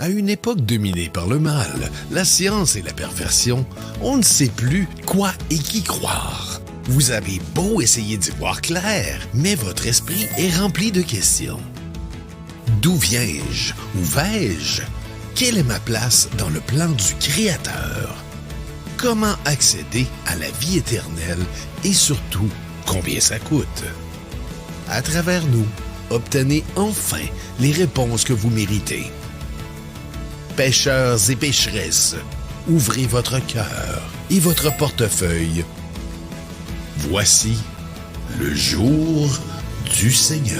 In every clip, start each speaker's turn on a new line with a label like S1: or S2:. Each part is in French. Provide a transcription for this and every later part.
S1: À une époque dominée par le mal, la science et la perversion, on ne sait plus quoi et qui croire. Vous avez beau essayer d'y voir clair, mais votre esprit est rempli de questions. D'où viens-je? Où vais-je? Quelle est ma place dans le plan du Créateur? Comment accéder à la vie éternelle et surtout, combien ça coûte? À travers nous, obtenez enfin les réponses que vous méritez. Pêcheurs et pécheresses, ouvrez votre cœur et votre portefeuille. Voici le jour du Seigneur.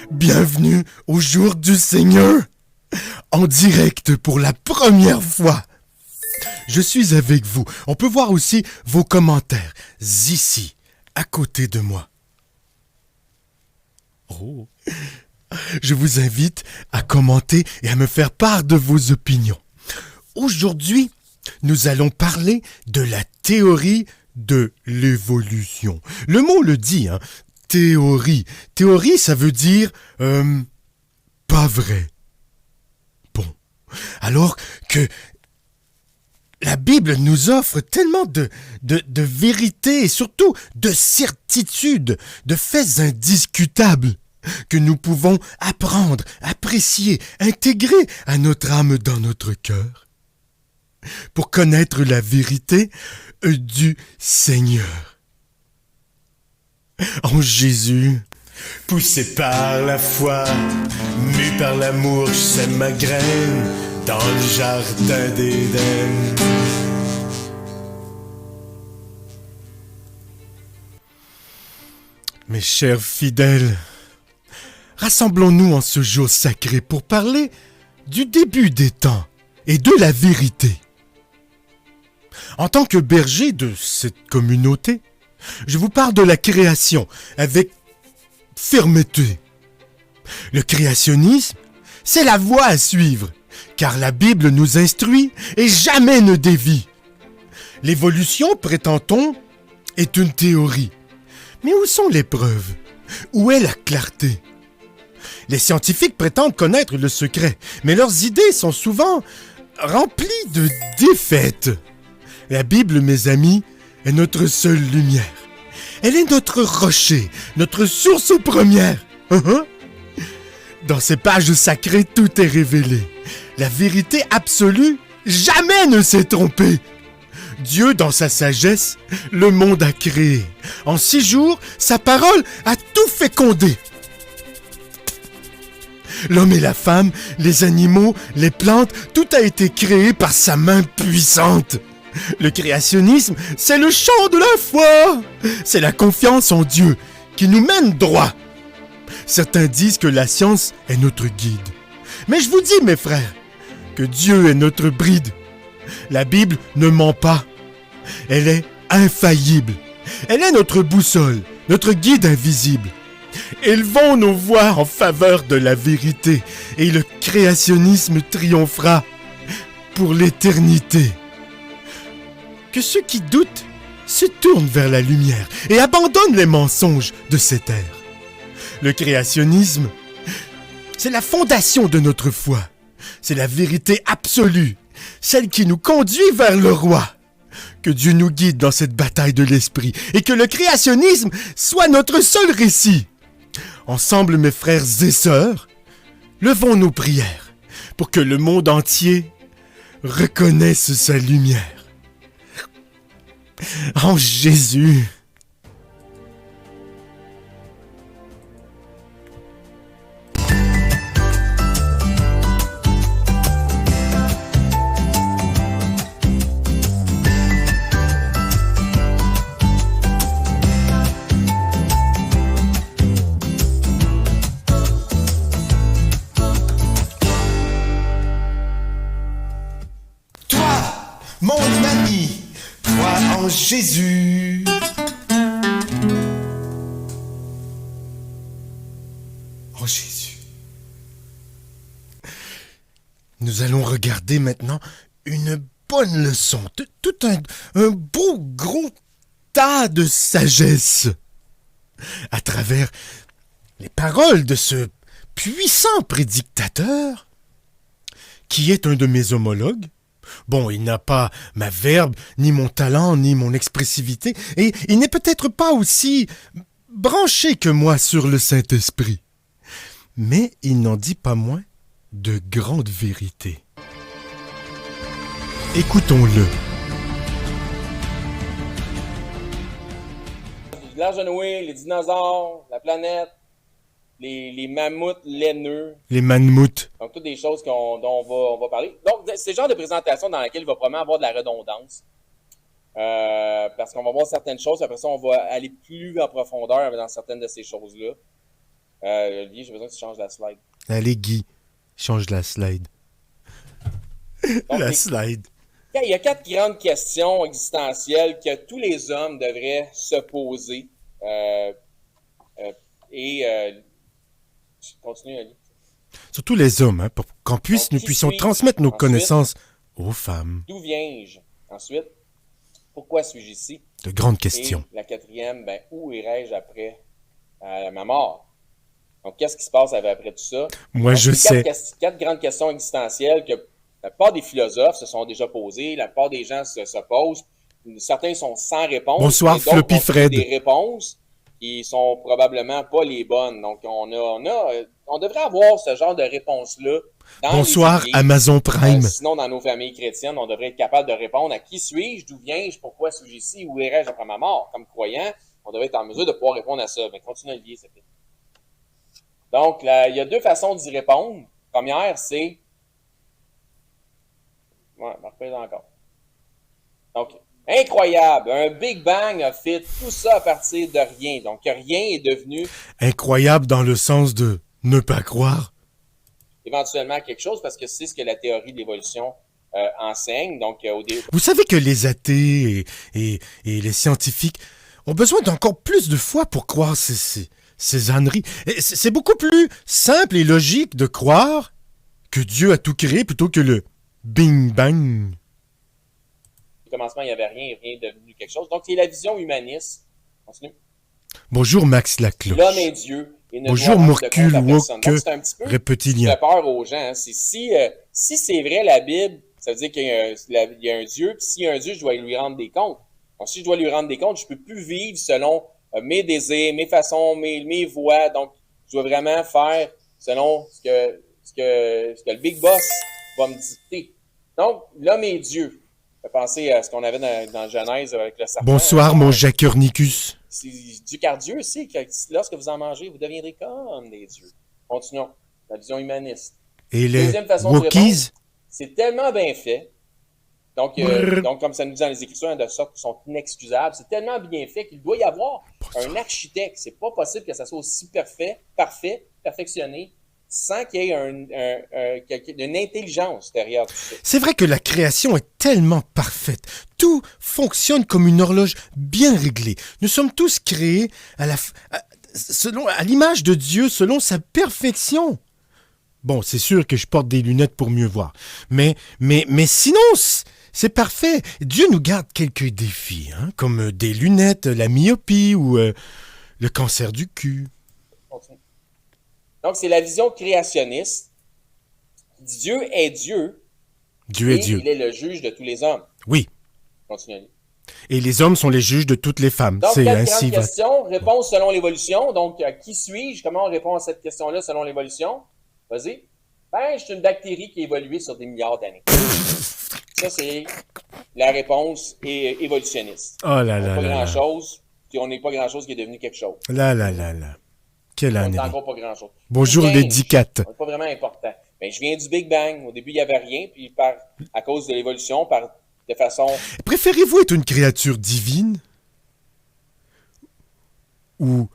S2: Bienvenue au jour du Seigneur, en direct pour la première fois. Je suis avec vous. On peut voir aussi vos commentaires ici, à côté de moi. Oh. Je vous invite à commenter et à me faire part de vos opinions. Aujourd'hui, nous allons parler de la théorie de l'évolution. Le mot le dit, hein, théorie. Théorie, ça veut dire pas vrai. Bon, alors que la Bible nous offre tellement de vérité et surtout de certitude, de faits indiscutables que nous pouvons apprendre, apprécier, intégrer à notre âme dans notre cœur pour connaître la vérité du Seigneur. En Jésus, poussé par la foi, mu par l'amour, je sème ma graine dans le jardin d'Éden. Mes chers fidèles, rassemblons-nous en ce jour sacré pour parler du début des temps et de la vérité. En tant que berger de cette communauté, je vous parle de la création avec fermeté. Le créationnisme, c'est la voie à suivre, car la Bible nous instruit et jamais ne dévie. L'évolution, prétend-on, est une théorie. Mais où sont les preuves? Où est la clarté? Les scientifiques prétendent connaître le secret, mais leurs idées sont souvent remplies de défaites. La Bible, mes amis, est notre seule lumière. Elle est notre rocher, notre source première. Dans ces pages sacrées, tout est révélé. La vérité absolue jamais ne s'est trompée. Dieu, dans sa sagesse, le monde a créé. En 6 jours, sa parole a tout fécondé. L'homme et la femme, les animaux, les plantes, tout a été créé par sa main puissante. Le créationnisme, c'est le chant de la foi. C'est la confiance en Dieu qui nous mène droit. Certains disent que la science est notre guide. Mais je vous dis, mes frères, que Dieu est notre bride. La Bible ne ment pas. Elle est infaillible. Elle est notre boussole, notre guide invisible. Élevons nos voix en faveur de la vérité et le créationnisme triomphera pour l'éternité. Que ceux qui doutent se tournent vers la lumière et abandonnent les mensonges de cette ère. Le créationnisme, c'est la fondation de notre foi. C'est la vérité absolue, celle qui nous conduit vers le roi. Que Dieu nous guide dans cette bataille de l'esprit et que le créationnisme soit notre seul récit. Ensemble, mes frères et sœurs, levons nos prières pour que le monde entier reconnaisse sa lumière. En Jésus. Mon ami, crois en Jésus. En Jésus. Nous allons regarder maintenant une bonne leçon. Tout un beau gros tas de sagesse à travers les paroles de ce puissant prédictateur qui est un de mes homologues. Bon, il n'a pas ma verve, ni mon talent, ni mon expressivité, et il n'est peut-être pas aussi branché que moi sur le Saint-Esprit. Mais il n'en dit pas moins de grandes vérités. Écoutons-le.
S3: L'Arche de Noé, les dinosaures, la planète, les mammouths laineux.
S2: Les mammouths.
S3: Donc, toutes des choses dont on va parler. Donc, c'est le genre de présentation dans laquelle il va probablement avoir de la redondance. Parce qu'on va voir certaines choses, après ça, on va aller plus en profondeur dans certaines de ces choses-là. Olivier, j'ai besoin que tu changes la slide.
S2: Allez, Guy, change la slide.
S3: Donc,
S2: la slide.
S3: Il y a 4 grandes questions existentielles que tous les hommes devraient se poser. Continue, Ali.
S2: Surtout les hommes, hein, pour qu'on puisse, nous puissions transmettre nos connaissances aux femmes.
S3: D'où viens-je? Ensuite, pourquoi suis-je ici?
S2: De grandes questions.
S3: Et la 4e, où irai-je après ma mort? Donc, qu'est-ce qui se passe après tout ça?
S2: Moi,
S3: donc,
S2: je sais.
S3: 4 grandes questions existentielles que la plupart des philosophes se sont déjà posées, la plupart des gens se posent. Certains sont sans réponse.
S2: Bonsoir, Floppy Fred.
S3: Des réponses qui sont probablement pas les bonnes. Donc, on devrait avoir ce genre de réponse-là.
S2: Bonsoir, Amazon Prime.
S3: Sinon, dans nos familles chrétiennes, on devrait être capable de répondre à qui suis-je, d'où viens-je, pourquoi suis-je ici, où irai-je après ma mort. Comme croyant, on devrait être en mesure de pouvoir répondre à ça. Mais continue à le lier, s'il te plaît. Donc, il y a 2 façons d'y répondre. Première, c'est... Ouais, je encore. Donc, incroyable! Un Big Bang a fait tout ça à partir de rien. Donc, rien est devenu...
S2: Incroyable dans le sens de ne pas croire.
S3: Éventuellement quelque chose, parce que c'est ce que la théorie de l'évolution enseigne. Donc,
S2: Vous savez que les athées et les scientifiques ont besoin d'encore plus de foi pour croire ces âneries. C'est beaucoup plus simple et logique de croire que Dieu a tout créé plutôt que le Bing Bang.
S3: Au commencement, il n'y avait rien est devenu quelque chose. Donc, c'est la vision humaniste. Continue.
S2: Bonjour Max Lacloche.
S3: L'homme est Dieu.
S2: Bonjour Morcule Woke
S3: Reptilien. Ça fait peur aux gens. Hein. Si c'est vrai la Bible, ça veut dire qu'il y a un Dieu. Puis s'il y a un Dieu, je dois lui rendre des comptes. Donc, si je dois lui rendre des comptes, je peux plus vivre selon mes désirs, mes façons, mes voies. Donc, je dois vraiment faire selon ce que le Big Boss va me dicter. Donc, l'homme est Dieu. Je vais penser à ce qu'on avait dans Genèse avec le serpent.
S2: Bonsoir, mon Jacornicus.
S3: C'est Dieu, car Dieu sait que lorsque vous en mangez, vous deviendrez comme des dieux. Continuons. La vision humaniste.
S2: Et les
S3: Deuxième façon de répondre, c'est tellement bien fait. Donc, comme ça nous dit dans les Écritures, de sorte qu'ils sont inexcusables, c'est tellement bien fait qu'il doit y avoir un architecte. C'est pas possible que ça soit aussi parfait, perfectionné, sans qu'il y ait une intelligence derrière tout ça.
S2: C'est vrai que la création est tellement parfaite. Tout fonctionne comme une horloge bien réglée. Nous sommes tous créés à l'image de Dieu, selon sa perfection. Bon, c'est sûr que je porte des lunettes pour mieux voir. Mais sinon, c'est parfait. Dieu nous garde quelques défis, hein, comme des lunettes, la myopie ou le cancer du cul.
S3: Donc, c'est la vision créationniste. Dieu est Dieu.
S2: Dieu est Dieu.
S3: Il est le juge de tous les hommes.
S2: Oui.
S3: Continuez.
S2: Et les hommes sont les juges de toutes les femmes.
S3: Donc,
S2: c'est
S3: ainsi. Question, réponse selon l'évolution. Donc, qui suis-je? Comment on répond à cette question-là selon l'évolution? Vas-y. Je suis une bactérie qui a évolué sur des milliards d'années. Ça, c'est la réponse évolutionniste.
S2: Oh là là.
S3: Pas grand-chose. Puis on n'est pas grand-chose qui est devenu quelque chose.
S2: Là. Quelle année.
S3: On n'est encore pas grand-chose.
S2: Bonjour les 10-4.
S3: C'est pas vraiment important. Mais je viens du Big Bang. Au début, il n'y avait rien. Puis à cause de l'évolution, de façon...
S2: Préférez-vous être une créature divine? Ou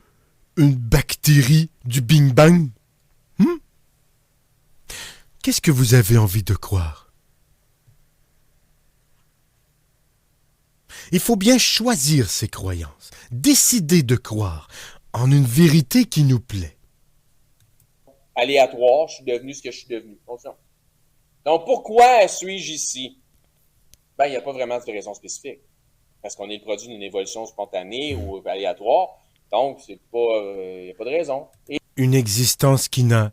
S2: une bactérie du Big Bang? Qu'est-ce que vous avez envie de croire? Il faut bien choisir ses croyances, décider de croire en une vérité qui nous plaît.
S3: Aléatoire, je suis devenu ce que je suis devenu. Donc, pourquoi suis-je ici? Il n'y a pas vraiment de raison spécifique. Parce qu'on est le produit d'une évolution spontanée ou aléatoire. Donc, c'est pas, y a pas de raison. Et
S2: Une existence qui n'a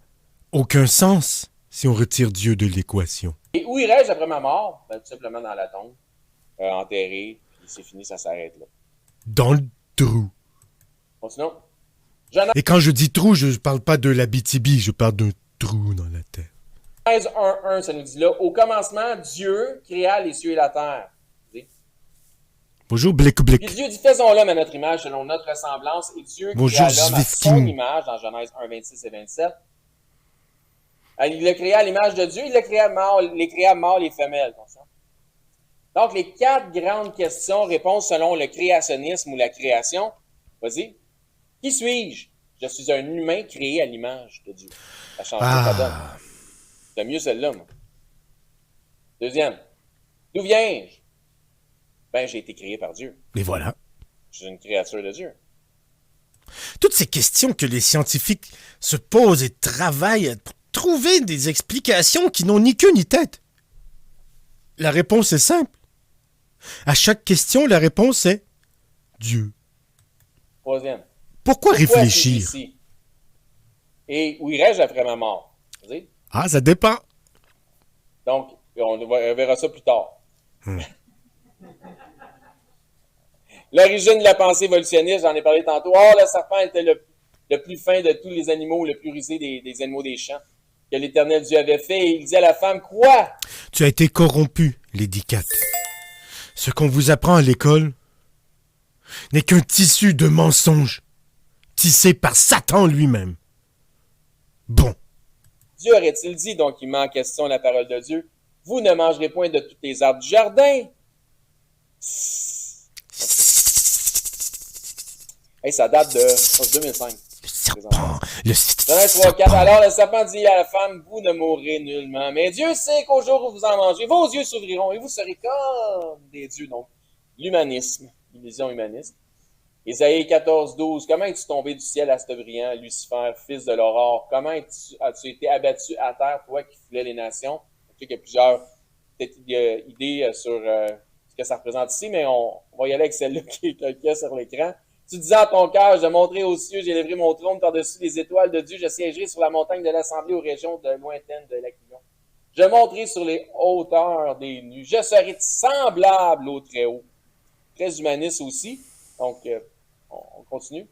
S2: aucun sens si on retire Dieu de l'équation.
S3: où irais-je après ma mort? Ben, tout simplement dans la tombe, enterré, puis c'est fini, ça s'arrête là.
S2: Dans le trou.
S3: Continuons.
S2: Et quand je dis trou, je parle pas de l'Abitibi, je parle d'un trou dans la terre.
S3: Genèse 1.1, ça nous dit là, au commencement, Dieu créa les cieux et la terre.
S2: Bonjour, Blick
S3: Puis
S2: Blick.
S3: Dieu dit, faisons l'homme à notre image, selon notre ressemblance, et Dieu
S2: Bonjour,
S3: créa l'homme à son
S2: Zvitkin.
S3: image, dans Genèse 1, 26 et 27. Il le créa à l'image de Dieu, il le créa mâle et femelle. Donc, les 4 grandes questions, réponses selon le créationnisme ou la création. Vas-y. Qui suis-je? Je suis un humain créé à l'image de Dieu. Ça change pas donne. C'est mieux celle-là, moi. Deuxième. D'où viens-je? Ben, j'ai été créé par Dieu.
S2: Et voilà.
S3: Je suis une créature de Dieu.
S2: Toutes ces questions que les scientifiques se posent et travaillent pour trouver des explications qui n'ont ni queue ni tête. La réponse est simple. À chaque question, la réponse est Dieu.
S3: Troisième.
S2: Pourquoi
S3: Pourquoi
S2: réfléchir?
S3: suis-je ici? Et où irais-je après ma mort? Vas-y.
S2: Ah, ça dépend.
S3: Donc, on verra ça plus tard. L'origine de la pensée évolutionniste, j'en ai parlé tantôt. Or, le serpent était le plus fin de tous les animaux, le plus rusé des animaux des champs que l'Éternel Dieu avait fait. Et il dit à la femme, quoi?
S2: Tu as été corrompu, Lady Cat. Ce qu'on vous apprend à l'école n'est qu'un tissu de mensonges tissé par Satan lui-même. Bon.
S3: Dieu aurait-il dit, donc il met en question la parole de Dieu, vous ne mangerez point de tous les arbres du jardin. Hey, ça date de 2005.
S2: Le serpent,
S3: Genèse 3:4. Alors le serpent dit à la femme, vous ne mourrez nullement. Mais Dieu sait qu'au jour où vous en mangez, vos yeux s'ouvriront et vous serez comme des dieux. Donc, l'humanisme, l'illusion humaniste. Isaïe 14:12. Comment es-tu tombé du ciel, astre brillant, Lucifer, fils de l'aurore? Comment as-tu été abattu à terre, toi qui foulais les nations? Je sais qu'il y a plusieurs idées sur ce que ça représente ici, mais on va y aller avec celle-là qui est sur l'écran. Tu disais à ton cœur, je monterai aux cieux, j'élèverai mon trône par-dessus les étoiles de Dieu, je siégerai sur la montagne de l'assemblée aux régions lointaines de l'Aquillon. Je monterai sur les hauteurs des nues, je serai semblable au Très-Haut. Très humaniste aussi, donc on continue.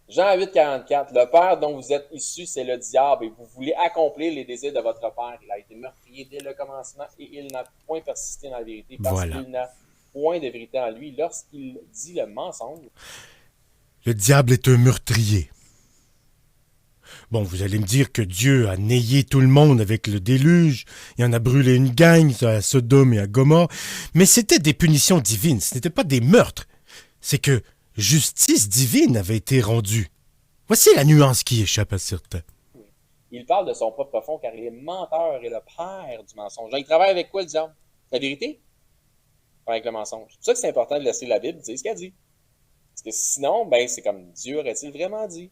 S3: Jean 8:44, le père dont vous êtes issus, c'est le diable, et vous voulez accomplir les désirs de votre père. Il a été meurtrier dès le commencement, et il n'a point persisté dans la vérité, parce qu'il n'a point de vérité en lui lorsqu'il dit le mensonge.
S2: Le diable est un meurtrier. Bon, vous allez me dire que Dieu a nayé tout le monde avec le déluge, il en a brûlé une gang à Sodome et à Gomorrhe, mais c'était des punitions divines, ce n'était pas des meurtres. C'est que justice divine avait été rendue. Voici la nuance qui échappe à certains.
S3: Il parle de son propre fond car il est menteur et le père du mensonge. Il travaille avec quoi, le diable? La vérité? Avec le mensonge. C'est pour ça que c'est important de laisser la Bible dire ce qu'elle dit. Parce que sinon, ben, c'est comme Dieu aurait-il vraiment dit.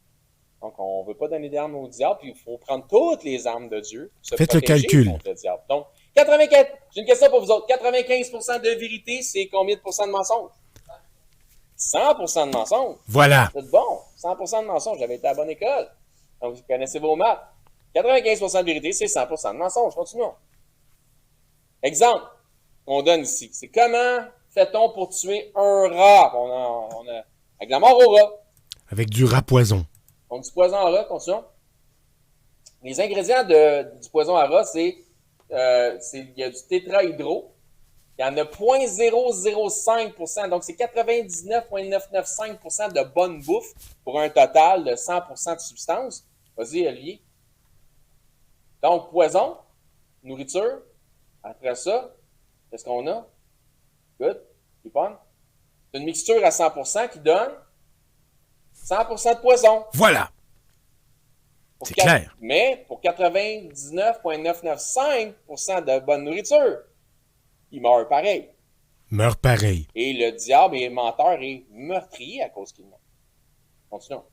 S3: Donc, on ne veut pas donner d'armes au diable, puis il faut prendre toutes les armes de Dieu pour se
S2: Faites le
S3: protéger
S2: calcul.
S3: contre le diable. Donc, 84, j'ai une question pour vous autres. 95% de vérité, c'est combien de pourcents de mensonge? 100% de mensonge.
S2: Voilà.
S3: C'est bon. 100% de mensonge. J'avais été à la bonne école. Donc, vous connaissez vos maths. 95% de vérité, c'est 100% de mensonge. Continuons. Exemple qu'on donne ici. C'est comment fait-on pour tuer un rat? On a avec la mort au rat.
S2: Avec du rat poison.
S3: Donc, du poison à rat, continuons. Les ingrédients du poison à rat, il y a du tétrahydro. Il y en a 0.005%. Donc, c'est 99,995% de bonne bouffe pour un total de 100% de substance. Vas-y, Olivier. Donc, poison, nourriture. Après ça, qu'est-ce qu'on a? Good. Keep on. C'est une mixture à 100% qui donne 100% de poison.
S2: Voilà. C'est clair.
S3: Mais pour 99,995% de bonne nourriture, il meurt pareil.
S2: Meurt pareil.
S3: Et le diable est menteur et meurtrier à cause qu'il meurt. Continuons.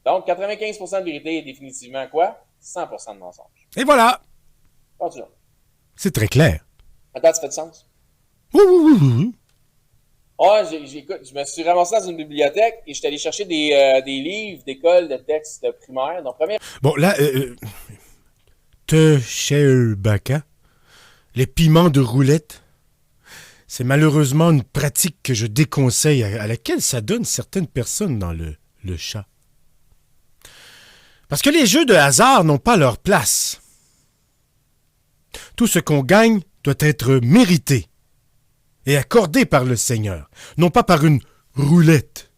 S3: Donc, 95% de vérité est définitivement quoi? 100% de mensonge.
S2: Et voilà.
S3: Continuons.
S2: C'est très clair.
S3: Attends, ça fait du sens?
S2: Oui, oui, oui, oui.
S3: Ah, écoute, je me suis ramassé dans une bibliothèque et je suis allé chercher des livres d'école de texte primaire. Donc, première.
S2: Bon, là, Te les piments de roulette, c'est malheureusement une pratique que je déconseille, à laquelle s'adonnent certaines personnes dans le chat. Parce que les jeux de hasard n'ont pas leur place. Tout ce qu'on gagne doit être mérité et accordé par le Seigneur, non pas par une roulette.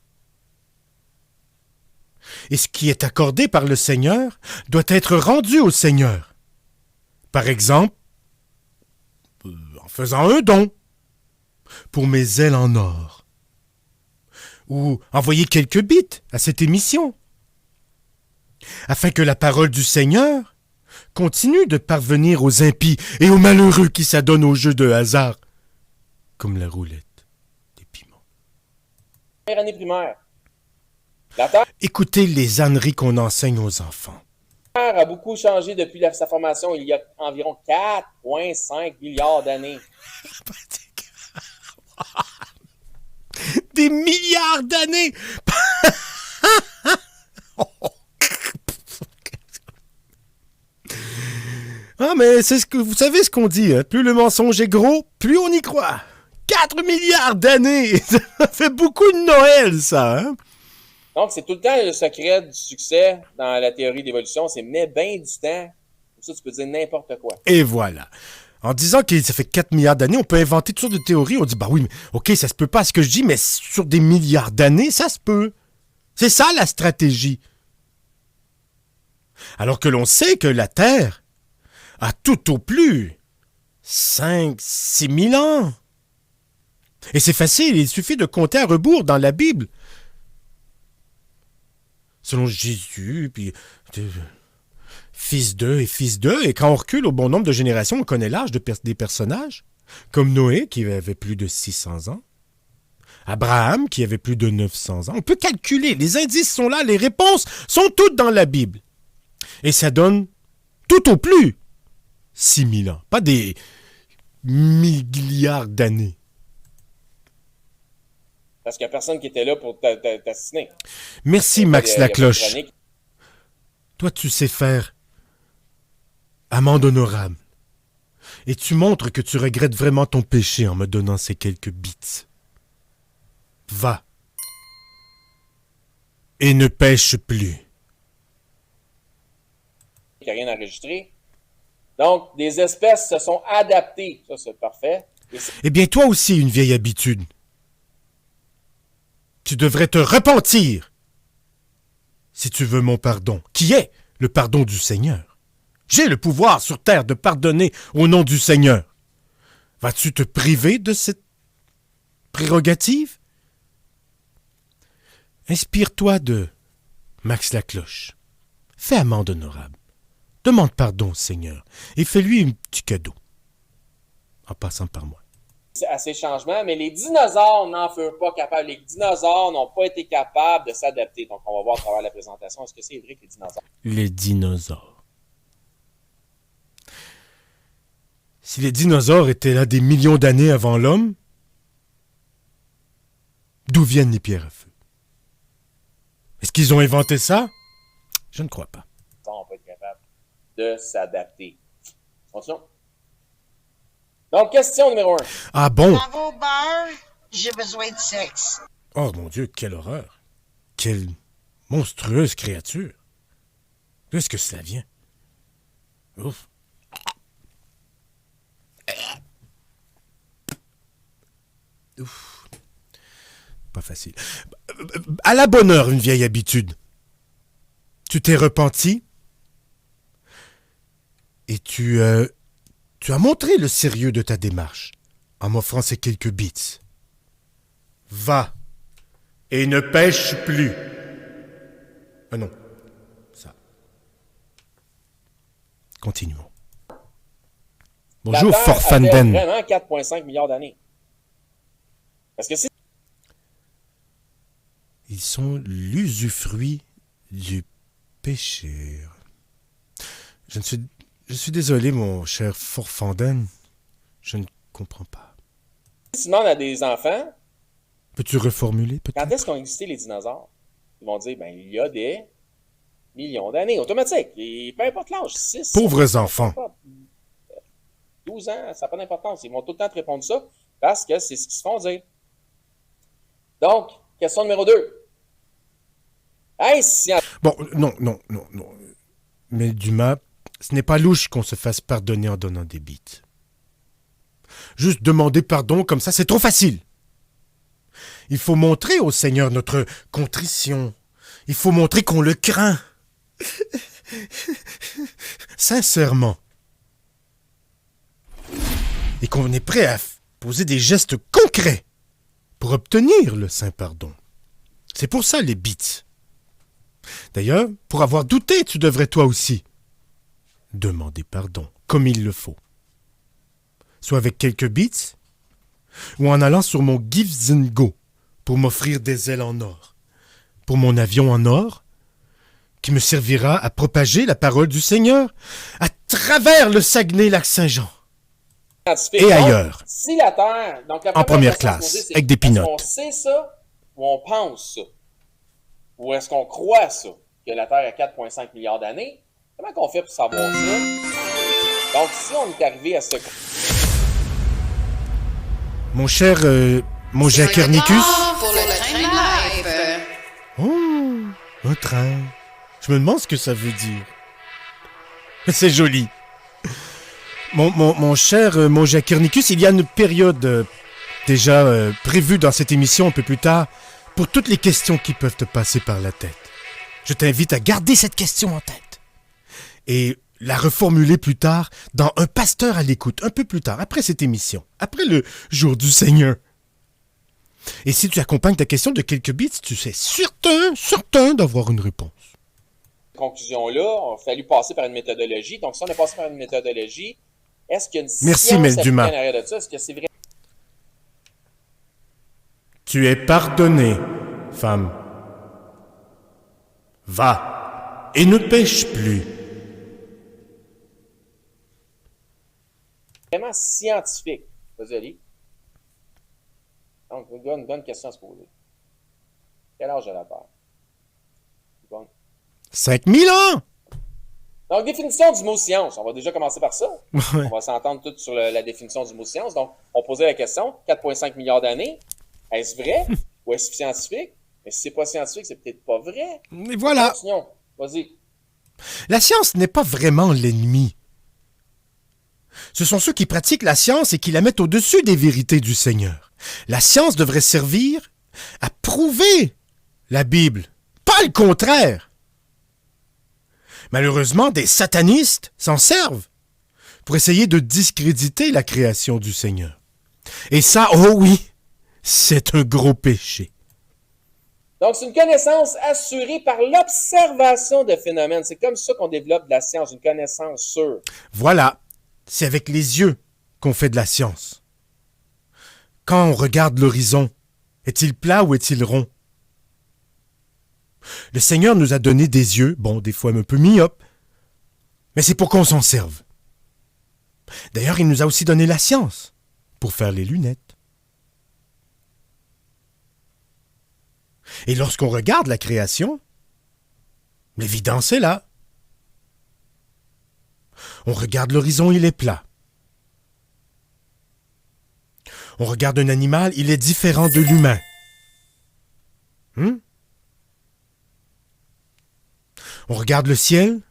S2: Et ce qui est accordé par le Seigneur doit être rendu au Seigneur. Par exemple, en faisant un don pour mes ailes en or, ou envoyer quelques bits à cette émission, afin que la parole du Seigneur continue de parvenir aux impies et aux malheureux qui s'adonnent aux jeux de hasard, comme la roulette des piments.
S3: Première année primaire. La Terre
S2: Écoutez les âneries qu'on enseigne aux enfants.
S3: a beaucoup changé depuis sa formation il y a environ 4,5 milliards d'années.
S2: Des milliards d'années! Ah, mais c'est ce que vous savez ce qu'on dit, hein? Plus le mensonge est gros, plus on y croit. 4 milliards d'années! Ça fait beaucoup de Noël, ça, hein?
S3: Donc, c'est tout le temps le secret du succès dans la théorie d'évolution, c'est mets bien du temps. Comme ça, tu peux dire n'importe quoi.
S2: Et voilà. En disant que ça fait 4 milliards d'années, on peut inventer toutes sortes de théories. On dit, bah oui, mais ok, ça se peut pas ce que je dis, mais sur des milliards d'années, ça se peut. C'est ça la stratégie. Alors que l'on sait que la Terre a tout au plus 5-6 000 ans. Et c'est facile, il suffit de compter à rebours dans la Bible. Selon Jésus, puis fils d'eux et fils d'eux, et quand on recule au bon nombre de générations, on connaît l'âge des personnages, comme Noé qui avait plus de 600 ans, Abraham qui avait plus de 900 ans. On peut calculer, les indices sont là, les réponses sont toutes dans la Bible. Et ça donne tout au plus 6 000 ans, pas des milliards d'années.
S3: Parce qu'il n'y a personne qui était là pour t'assassiner.
S2: Merci, Max Lacloche. Toi, tu sais faire amende honorable. Et tu montres que tu regrettes vraiment ton péché en me donnant ces quelques bits. Va. Et ne pêche plus.
S3: Il n'y a rien enregistré. Donc, des espèces se sont adaptées. Ça, c'est parfait.
S2: Eh bien, toi aussi, une vieille habitude. Tu devrais te repentir si tu veux mon pardon, qui est le pardon du Seigneur. J'ai le pouvoir sur terre de pardonner au nom du Seigneur. Vas-tu te priver de cette prérogative? Inspire-toi de Max Lacloche. Fais amende honorable. Demande pardon au Seigneur et fais-lui un petit cadeau en passant par moi.
S3: À ces changements, mais les dinosaures n'en furent pas capables. Les dinosaures n'ont pas été capables de s'adapter. Donc, on va voir à travers la présentation. Est-ce que c'est vrai que les dinosaures...
S2: Les dinosaures. Si les dinosaures étaient là des millions d'années avant l'homme, d'où viennent les pierres à feu? Est-ce qu'ils ont inventé ça? Je ne crois pas.
S3: On va pas être capable de s'adapter. Continuons. Donc, question numéro 1.
S2: Ah bon?
S4: Bravo, beurre, j'ai besoin de sexe.
S2: Oh mon Dieu, quelle horreur! Quelle monstrueuse créature! D'où est-ce que cela vient? Ouf! Ouf! Pas facile. À la bonne heure, une vieille habitude. Tu t'es repenti et tu as montré le sérieux de ta démarche en m'offrant ces quelques bits. Va et ne pêche plus. Ah non, ça. Continuons. Bonjour,
S3: La Terre
S2: Forfanden.
S3: avait vraiment 4,5 milliards d'années. Parce que c'est...
S2: Ils sont l'usufruit du péché. Je suis désolé, mon cher Forfanden. Je ne comprends pas.
S3: Si tu demandes à des enfants,
S2: Peux-tu reformuler, peut-être?
S3: quand est-ce qu'ont existé les dinosaures? Ils vont dire, ben, il y a des millions d'années, automatique. Et peu importe l'âge, 6,
S2: Pauvres enfants.
S3: 12 ans, ça n'a pas d'importance. Ils vont tout le temps te répondre ça parce que c'est ce qu'ils se font dire. Donc, question numéro 2. Hey,
S2: Bon, non. Mais Dumas, ce n'est pas louche qu'on se fasse pardonner en donnant des bites. Juste demander pardon comme ça, c'est trop facile. Il faut montrer au Seigneur notre contrition. Il faut montrer qu'on le craint. Sincèrement. Et qu'on est prêt à poser des gestes concrets pour obtenir le saint pardon. C'est pour ça les bites. D'ailleurs, pour avoir douté, tu devrais toi aussi demander pardon, comme il le faut. Soit avec quelques beats, ou en allant sur mon Gives and Go pour m'offrir des ailes en or, pour mon avion en or, qui me servira à propager la parole du Seigneur à travers le Saguenay-Lac-Saint-Jean et ailleurs,
S3: si la Terre, donc la
S2: en première
S3: question à se
S2: classe,
S3: poser, c'est,
S2: avec des
S3: est-ce qu'on
S2: pinottes.
S3: sait ça ou on pense ça? Ou est-ce qu'on croit ça, que la Terre a 4,5 milliards d'années? Comment qu'on fait pour savoir ça? Donc, si on est arrivé à ce...
S2: Mon cher Jacernicus.
S5: Pour le train de live.
S2: Oh, un train. Je me demande ce que ça veut dire. C'est joli. Mon cher Jacernicus, il y a une période déjà prévue dans cette émission un peu plus tard pour toutes les questions qui peuvent te passer par la tête. Je t'invite à garder cette question en tête et la reformuler plus tard dans Un pasteur à l'écoute, un peu plus tard, après cette émission, après le jour du Seigneur. Et si tu accompagnes ta question de quelques bits, tu sais certain d'avoir une réponse.
S3: Conclusion-là, il a fallu passer par une méthodologie. Donc, si on est passé par une méthodologie, est-ce qu'il y a une
S2: Merci,
S3: science
S2: Mel Dumas.
S3: en arrière de ça? Est-ce que c'est vrai?
S2: Tu es pardonnée, femme. Va et ne pêche plus.
S3: Vraiment scientifique. Vas-y, Ali. Donc, une bonne question à se poser. Quel âge a la Terre? Bon.
S2: 5000 ans!
S3: Donc, définition du mot science. On va déjà commencer par ça.
S2: Ouais.
S3: On va s'entendre tous sur la définition du mot science. Donc, on posait la question, 4,5 milliards d'années, est-ce vrai ou est-ce scientifique? Mais si c'est pas scientifique, c'est peut-être pas vrai.
S2: Et voilà.
S3: Continuons. Vas-y.
S2: La science n'est pas vraiment l'ennemi. Ce sont ceux qui pratiquent la science et qui la mettent au-dessus des vérités du Seigneur. La science devrait servir à prouver la Bible, pas le contraire. Malheureusement, des satanistes s'en servent pour essayer de discréditer la création du Seigneur. Et ça, oh oui, c'est un gros péché.
S3: Donc, c'est une connaissance assurée par l'observation de phénomènes. C'est comme ça qu'on développe de la science, une connaissance sûre.
S2: Voilà, c'est avec les yeux qu'on fait de la science. Quand on regarde l'horizon, est-il plat ou est-il rond? Le Seigneur nous a donné des yeux, bon, des fois un peu myopes, mais c'est pour qu'on s'en serve. D'ailleurs, il nous a aussi donné la science pour faire les lunettes. Et lorsqu'on regarde la création, l'évidence est là. On regarde l'horizon, il est plat. On regarde un animal, il est différent de l'humain. On regarde le ciel,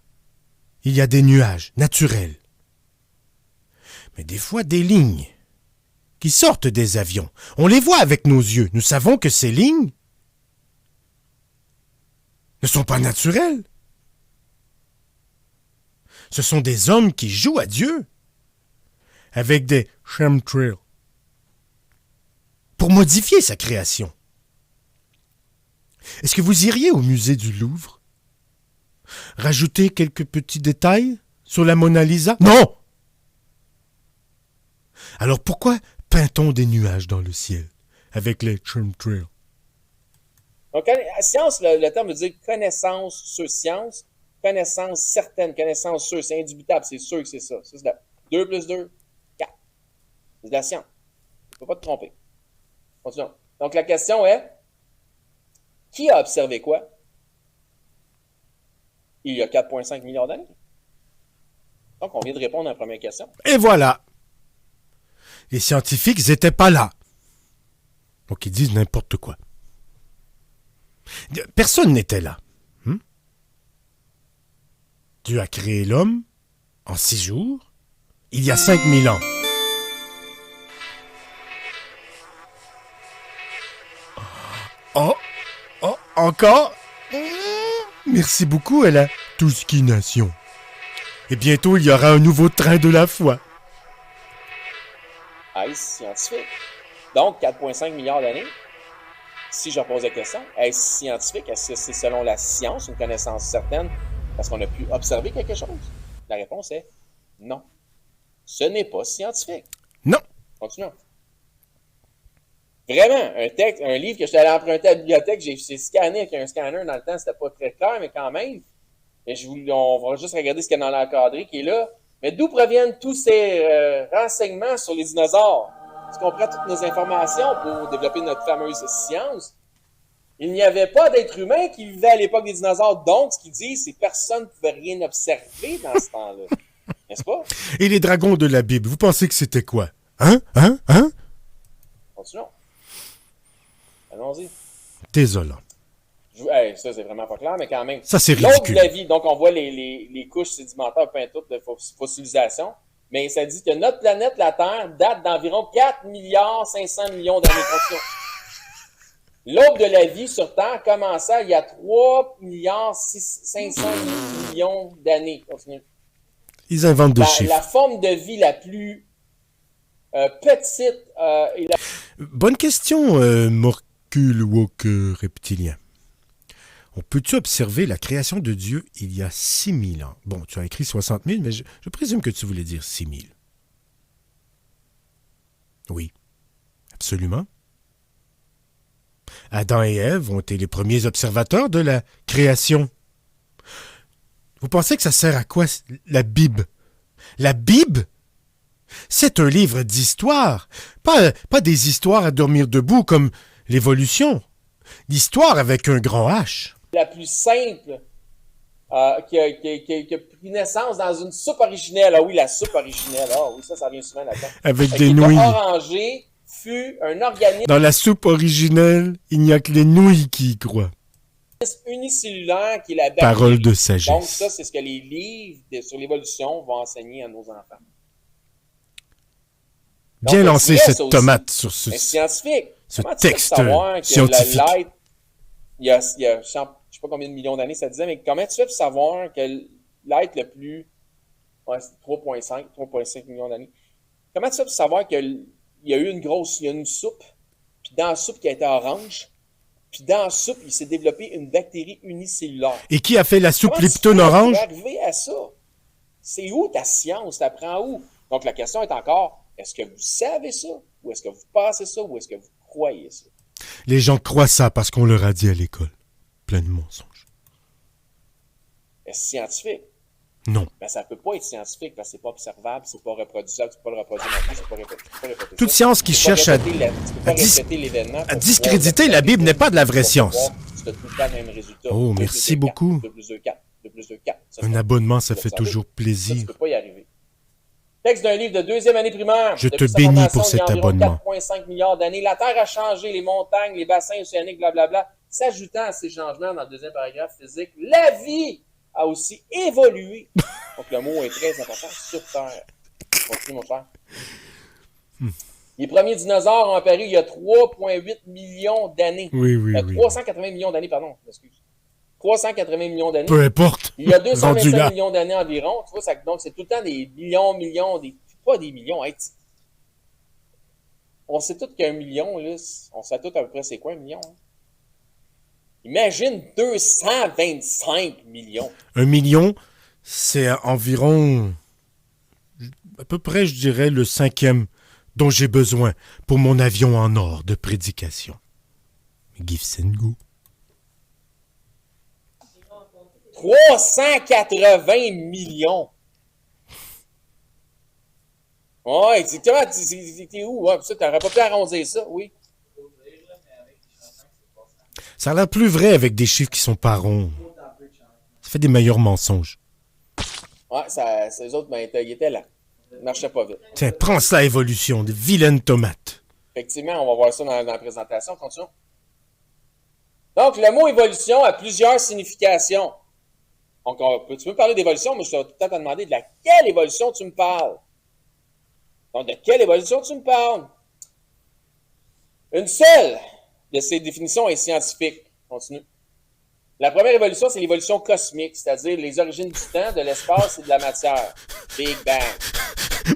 S2: il y a des nuages naturels. Mais des fois des lignes qui sortent des avions. On les voit avec nos yeux. Nous savons que ces lignes ne sont pas naturelles. Ce sont des hommes qui jouent à Dieu avec des chemtrails pour modifier sa création. Est-ce que vous iriez au musée du Louvre? Rajouter quelques petits détails sur la Mona Lisa? Non! Alors pourquoi peint-on des nuages dans le ciel avec les chemtrails?
S3: Donc, science, le terme veut dire connaissance sur science, connaissance certaine, connaissance sûre, c'est indubitable, c'est sûr que c'est ça. Ça, c'est 2 plus 2, 4. C'est de la science. peux pas te tromper. Continuons. Donc, la question est, qui a observé quoi il y a 4,5 milliards d'années? Donc, on vient de répondre à la première question.
S2: Et voilà. Les scientifiques n'étaient pas là. Donc, ils disent n'importe quoi. Personne n'était là. Dieu a créé l'homme en 6 jours, il y a 5000 ans. Oh, encore? Merci beaucoup à la Touski-Nation. Et bientôt, il y aura un nouveau train de la foi.
S3: Est-ce scientifique? Donc, 4,5 milliards d'années. Si je repose la question, est-ce scientifique? Est-ce que c'est selon la science, une connaissance certaine, parce qu'on a pu observer quelque chose? La réponse est non. Ce n'est pas scientifique.
S2: Non.
S3: Continuons. Vraiment, un livre que je suis allé emprunter à la bibliothèque, j'ai scanné avec un scanner dans le temps, c'était pas très clair, mais quand même. Et on va juste regarder ce qu'il y a dans l'encadré qui est là. Mais d'où proviennent tous ces renseignements sur les dinosaures? Est-ce qu'on prend toutes nos informations pour développer notre fameuse science? Il n'y avait pas d'être humain qui vivait à l'époque des dinosaures. Donc, ce qu'ils disent, c'est que personne ne pouvait rien observer dans ce temps-là. N'est-ce pas?
S2: Et les dragons de la Bible, vous pensez que c'était quoi? Hein?
S3: Continuons. Allons-y.
S2: Désolant.
S3: Ça, c'est vraiment pas clair, mais quand même.
S2: Ça, c'est
S3: L'aube
S2: ridicule.
S3: de la vie, donc on voit les couches sédimentaires, peu importe, de fossilisation. Mais ça dit que notre planète, la Terre, date d'environ 4 500 millions d'années. L'aube de la vie sur Terre commença il y a 3 500 millions d'années. Continue.
S2: Ils inventent des chiffres.
S3: La forme de vie la plus petite et la...
S2: Bonne question, Morcule Walker reptilien. On peut-tu observer la création de Dieu il y a 6000 ans? Bon, tu as écrit 60 000, mais je présume que tu voulais dire 6000. Oui, absolument. Adam et Ève ont été les premiers observateurs de la création. Vous pensez que ça sert à quoi, la Bible? La Bible? C'est un livre d'histoire, pas des histoires à dormir debout comme l'évolution. L'histoire avec un grand H.
S3: La plus simple qui a pris naissance dans une soupe originelle. Ah oui, la soupe originelle. Ah oui, ça vient souvent là-dedans.
S2: Avec des nouilles.
S3: Orangé fut un organisme
S2: Dans la soupe originelle, il n'y a que les nouilles qui y croient.
S3: unicellulaire qui est la bactérie.
S2: Parole de sagesse.
S3: Donc ça, c'est ce que les livres sur l'évolution vont enseigner à nos enfants.
S2: Bien
S3: Donc,
S2: lancé cette tomate sur ce
S3: scientifique.
S2: ce
S3: Comment tu fais
S2: texte
S3: savoir que
S2: scientifique.
S3: l'être, il y a je sais pas combien de millions d'années ça disait, mais comment tu fais pour savoir que l'être le plus... Ouais, c'est 3,5 millions d'années. Comment tu fais pour savoir qu'il y a eu il y a une soupe, puis dans la soupe qui a été orange, puis dans la soupe, il s'est développé une bactérie unicellulaire.
S2: Et qui a fait la soupe
S3: Comment
S2: Lipton
S3: tu fais
S2: orange?
S3: pour arriver à ça? C'est où ta science? T'apprends où? Donc la question est encore, est-ce que vous savez ça? Ou est-ce que vous pensez ça? Ou est-ce que vous croyez ça?
S2: Les gens croient ça parce qu'on leur a dit à l'école. Plein de mensonges.
S3: Est-ce scientifique?
S2: Non.
S3: Ben, ça peut pas être scientifique parce que c'est pas observable, c'est pas reproduisable, tu peux pas le reproduire non plus, c'est pas répéter.
S2: Toute science qui cherche à discréditer la Bible n'est pas de la vraie science.
S3: Tu as tout le temps le même résultat.
S2: Oh, merci beaucoup.
S3: 2 plus 2, 4. 2 plus 2, 4.
S2: Un abonnement, ça fait toujours
S3: Ça,
S2: plaisir.
S3: tu peux pas y arriver. Texte d'un livre de 2e année primaire.
S2: Je te
S3: Depuis sa
S2: bénis
S3: fondation,
S2: pour
S3: il y a
S2: cet
S3: environ
S2: abonnement.
S3: 4,5 milliards d'années. La Terre a changé, les montagnes, les bassins océaniques, blablabla. S'ajoutant à ces changements dans le deuxième paragraphe physique, la vie a aussi évolué. Donc le mot est très important sur Terre. Continue, mon cher. Les premiers dinosaures ont apparu il y a 3,8 millions d'années.
S2: Oui.
S3: 380 millions d'années, pardon. Excuse. 380 millions d'années.
S2: Peu importe.
S3: Il y a
S2: Rendu
S3: 225
S2: là.
S3: millions d'années environ. Tu vois, donc c'est tout le temps des millions, pas des millions. Hein, on sait tous qu'un million, là, on sait tous à peu près c'est quoi un million. Hein? Imagine 225 millions.
S2: 1 million, c'est environ, à peu près, je dirais, le 5e dont j'ai besoin pour mon avion en or de prédication. Give and go.
S3: 380 millions. Ouais, exactement. T'es où? Ouais, ça, t'aurais pas pu arrondir ça, oui.
S2: Ça a l'air plus vrai avec des chiffres qui sont pas ronds. Ça fait des meilleurs mensonges.
S3: Ouais, les autres, ben, ils étaient là. Ils marchaient pas vite.
S2: Tiens, prends ça, évolution, de vilaines tomates.
S3: Effectivement, on va voir ça dans la présentation. Continuons. Donc, le mot évolution a plusieurs significations. Donc, tu peux me parler d'évolution, mais je vais tout le temps te demander de laquelle évolution tu me parles. Donc, de quelle évolution tu me parles? Une seule de ces définitions est scientifique. Continue. La première évolution, c'est l'évolution cosmique, c'est-à-dire les origines du temps, de l'espace et de la matière. Big Bang.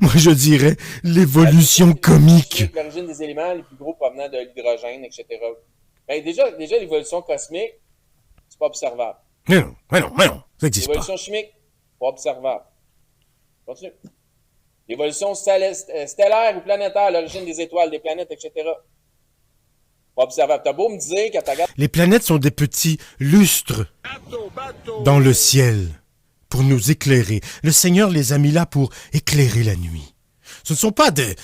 S2: Moi, je dirais l'évolution comique.
S3: L'origine des éléments les plus gros provenant de l'hydrogène, etc. Ben, déjà l'évolution cosmique, c'est pas observable.
S2: Mais non, ça n'existe pas.
S3: L'évolution chimique, pas observable. Continue. L'évolution stellaire ou planétaire, l'origine des étoiles, des planètes, etc. Pas observable. T'as beau me dire que t'as...
S2: Les planètes sont des petits lustres dans le ciel pour nous éclairer. Le Seigneur les a mis là pour éclairer la nuit. Ce ne sont pas des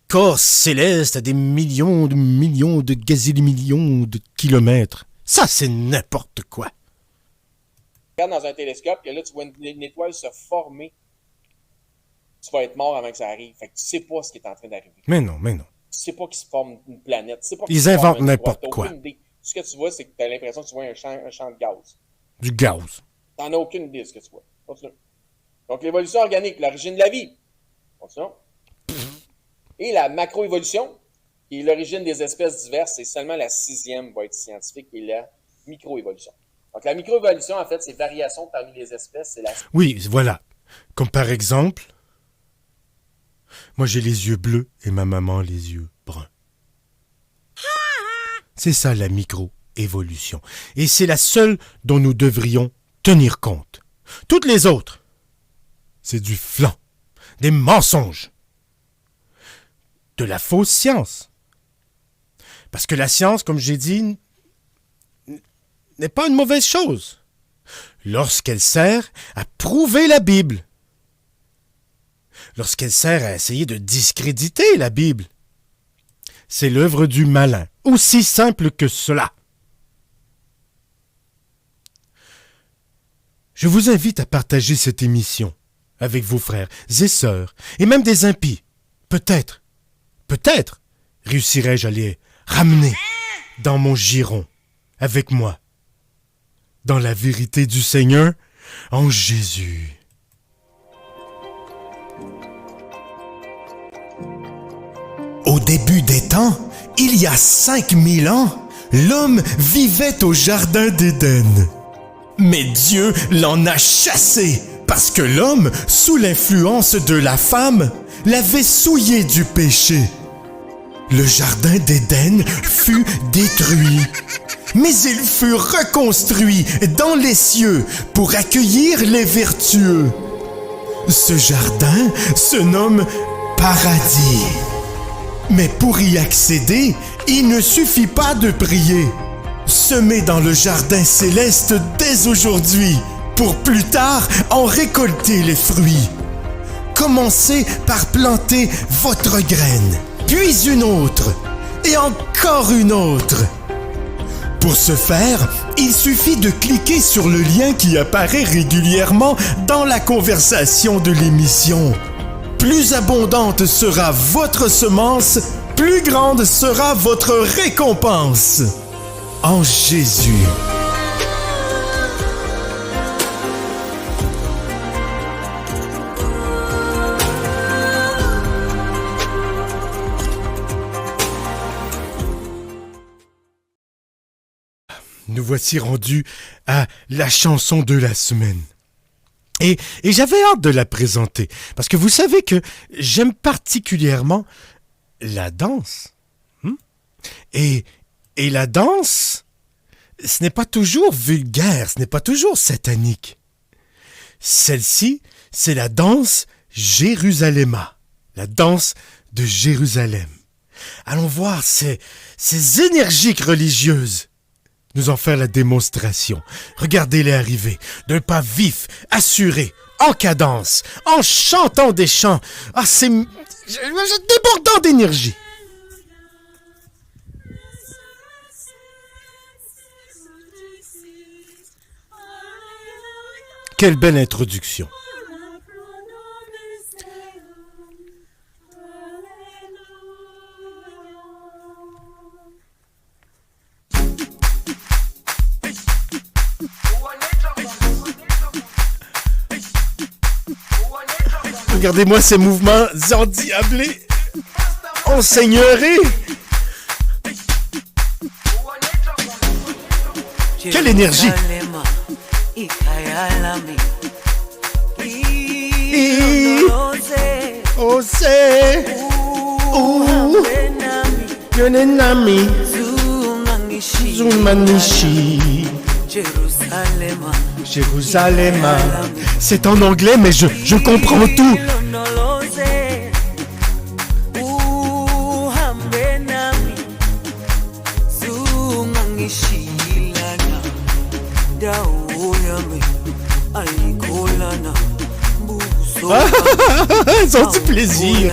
S2: corps célestes à des millions de gazillimillions de kilomètres. Ça, c'est n'importe quoi.
S3: Regarde dans un télescope, et là, tu vois une étoile se former. Tu vas être mort avant que ça arrive. Fait que tu sais pas ce qui est en train d'arriver.
S2: Mais non.
S3: Tu sais pas qu'il se forme une planète. Tu sais pas
S2: Ils inventent n'importe quoi.
S3: Aucune idée. Ce que tu vois, c'est que tu as l'impression que tu vois un champ de gaz.
S2: Du gaz.
S3: Tu n'en as aucune idée de ce que tu vois. Continue. Donc, l'évolution organique, l'origine de la vie. Continuons. Et la macroévolution, qui est l'origine des espèces diverses, et seulement la 6e va être scientifique, qui est la microévolution. Donc, la microévolution, en fait, c'est variation parmi les espèces. C'est la...
S2: Oui, voilà. Comme par exemple, moi j'ai les yeux bleus et ma maman les yeux bruns. C'est ça la microévolution. Et c'est la seule dont nous devrions tenir compte. Toutes les autres, c'est du flan, des mensonges, de la fausse science. Parce que la science, comme j'ai dit, n'est pas une mauvaise chose lorsqu'elle sert à prouver la Bible, lorsqu'elle sert à essayer de discréditer la Bible. C'est l'œuvre du malin, aussi simple que cela. Je vous invite à partager cette émission avec vos frères et sœurs, et même des impies. Peut-être, réussirai-je à les ramener dans mon giron, avec moi, dans la vérité du Seigneur, en Jésus. Au début des temps, il y a 5000 ans, l'homme vivait au jardin d'Éden. Mais Dieu l'en a chassé parce que l'homme, sous l'influence de la femme, l'avait souillé du péché. Le jardin d'Éden fut détruit, mais il fut reconstruit dans les cieux pour accueillir les vertueux. Ce jardin se nomme Paradis. Mais pour y accéder, il ne suffit pas de prier. Semez dans le jardin céleste dès aujourd'hui, pour plus tard en récolter les fruits. Commencez par planter votre graine, puis une autre, et encore une autre. Pour ce faire, il suffit de cliquer sur le lien qui apparaît régulièrement dans la conversation de l'émission. Plus abondante sera votre semence, plus grande sera votre récompense. En Jésus. Nous voici rendus à la chanson de la semaine. Et j'avais hâte de la présenter, parce que vous savez que j'aime particulièrement la danse. Et la danse, ce n'est pas toujours vulgaire, ce n'est pas toujours satanique. Celle-ci, c'est la danse Jérusalemma, la danse de Jérusalem. Allons voir ces énergiques religieuses nous en faire la démonstration. Regardez-les arriver, d'un pas vif, assuré, en cadence, en chantant des chants. Ah, c'est débordant d'énergie. Quelle belle introduction. Regardez-moi ces mouvements endiablés. En seigneurie. Quelle énergie. Ose. Yonenami. Zumanishi. Jérusalem. C'est en anglais, mais je comprends tout. Elles ont du plaisir.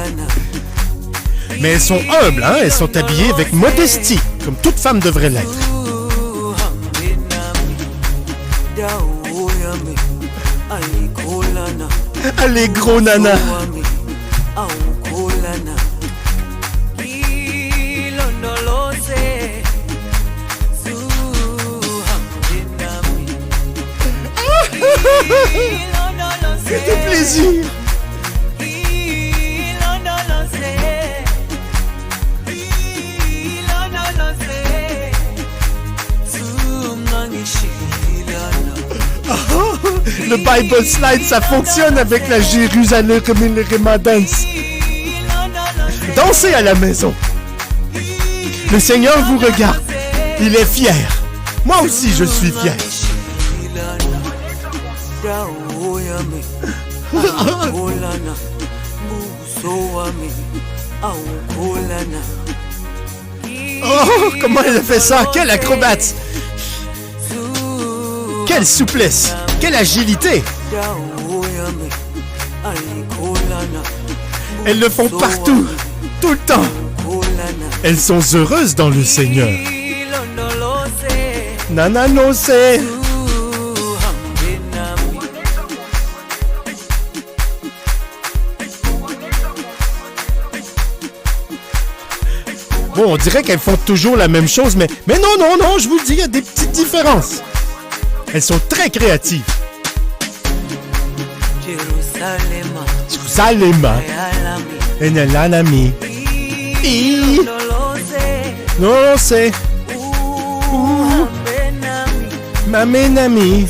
S2: Mais elles sont humbles, hein? Elles sont habillées avec modestie, comme toute femme devrait l'être. Allez, gros nana. C'est du plaisir. Le Bible Slide, ça fonctionne avec la Jérusalem Dance. Dansez à la maison. Le Seigneur vous regarde. Il est fier. Moi aussi, je suis fier. Oh, comment elle a fait ça? Quelle acrobate! Quelle souplesse! Quelle agilité! Elles le font partout, tout le temps. Elles sont heureuses dans le Seigneur. Nana no se. Bon, on dirait qu'elles font toujours la même chose, mais non, je vous le dis, il y a des petites différences. Elles sont très créatives. Jérusalem. Enelanami. Non, c'est. Mamenami.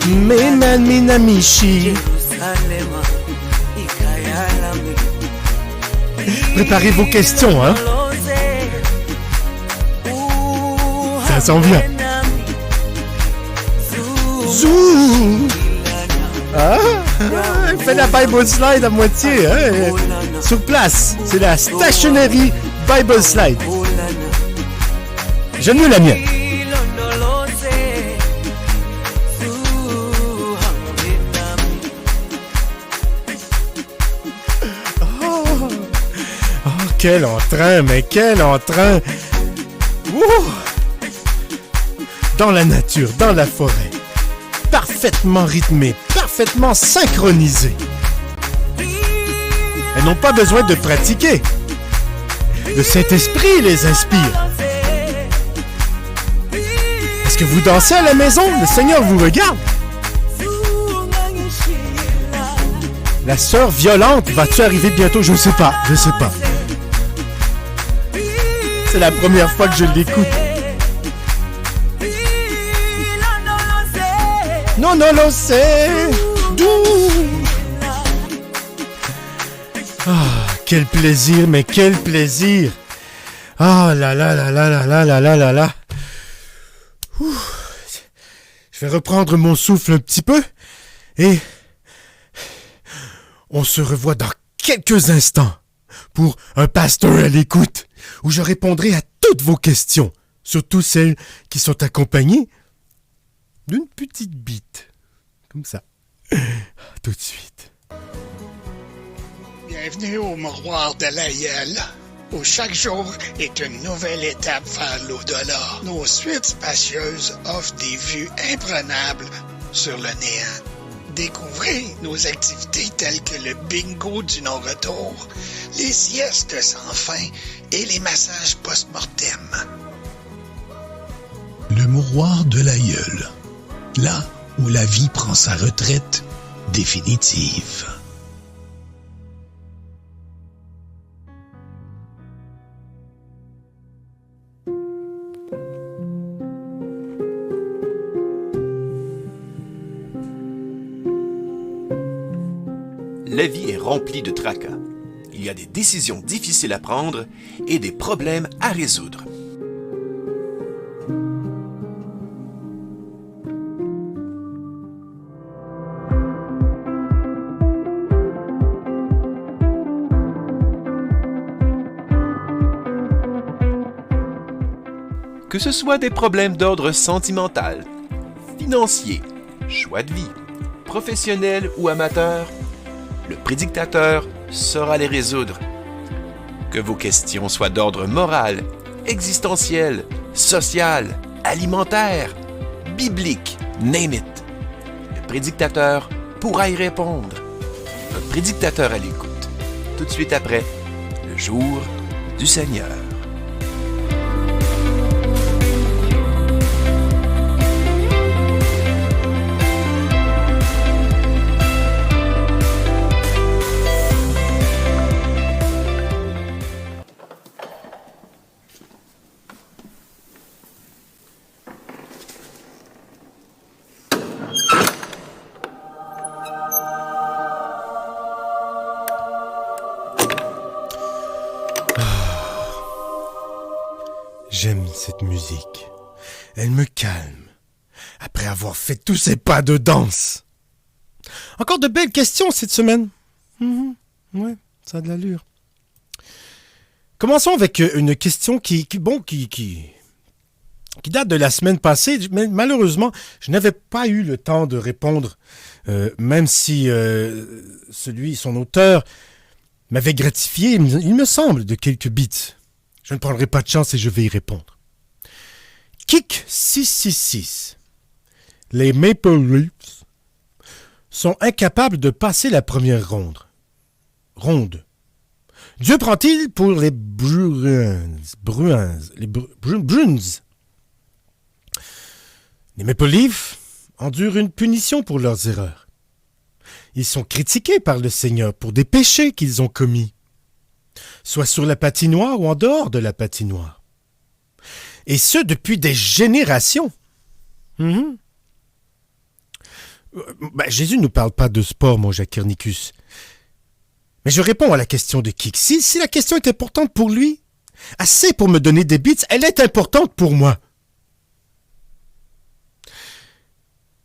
S2: Menamishi. Préparez vos questions, hein. Ça s'en vient. Zou. Ah, elle fait la Bible Slide à moitié, hein. Sur place, c'est la stationery Bible Slide. J'aime mieux la mienne. Quel entrain, mais quel entrain! Ouh! Dans la nature, dans la forêt, parfaitement rythmé, parfaitement synchronisé. Elles n'ont pas besoin de pratiquer. Le Saint-Esprit les inspire. Est-ce que vous dansez à la maison? Le Seigneur vous regarde. La sœur violente, va-tu arriver bientôt? Je ne sais pas. C'est la première fois que je l'écoute. Non, c'est doux. Ah, quel plaisir, mais quel plaisir. Ah là là là là là là là là là là. Ouh. Je vais reprendre mon souffle un petit peu et on se revoit dans quelques instants pour un pasteur à l'écoute, où je répondrai à toutes vos questions, surtout celles qui sont accompagnées d'une petite bite, comme ça. Tout de suite.
S6: Bienvenue au Mouroir de l'Aïeul, où chaque jour est une nouvelle étape vers l'au-delà. Nos suites spacieuses offrent des vues imprenables sur le néant. Découvrez nos activités telles que le bingo du non-retour, les siestes sans fin et les massages post-mortem.
S7: Le Mouroir de l'Aïeul, là où la vie prend sa retraite définitive.
S8: La vie est remplie de tracas. Il y a des décisions difficiles à prendre et des problèmes à résoudre. Que ce soit des problèmes d'ordre sentimental, financier, choix de vie, professionnel ou amateur, le prédictateur saura les résoudre. Que vos questions soient d'ordre moral, existentiel, social, alimentaire, biblique, name it. Le prédictateur pourra y répondre. Un prédictateur à l'écoute. Tout de suite après, le jour du Seigneur.
S2: J'aime cette musique. Elle me calme. Après avoir fait tous ces pas de danse. Encore de belles questions cette semaine. Ouais, ça a de l'allure. Commençons avec une question qui date de la semaine passée, mais malheureusement, je n'avais pas eu le temps de répondre, même si son auteur m'avait gratifié, il me semble, de quelques bits. Je ne prendrai pas de chance et je vais y répondre. Kick 666. Les Maple Leafs sont incapables de passer la première ronde. Dieu prend-il pour les Bruins? Les Maple Leafs endurent une punition pour leurs erreurs. Ils sont critiqués par le Seigneur pour des péchés qu'ils ont commis, soit sur la patinoire ou en dehors de la patinoire. Et ce, depuis des générations. Jésus ne nous parle pas de sport, mon Jacques Kernicus. Mais je réponds à la question de Kik. Si la question est importante pour lui, assez pour me donner des bits, elle est importante pour moi.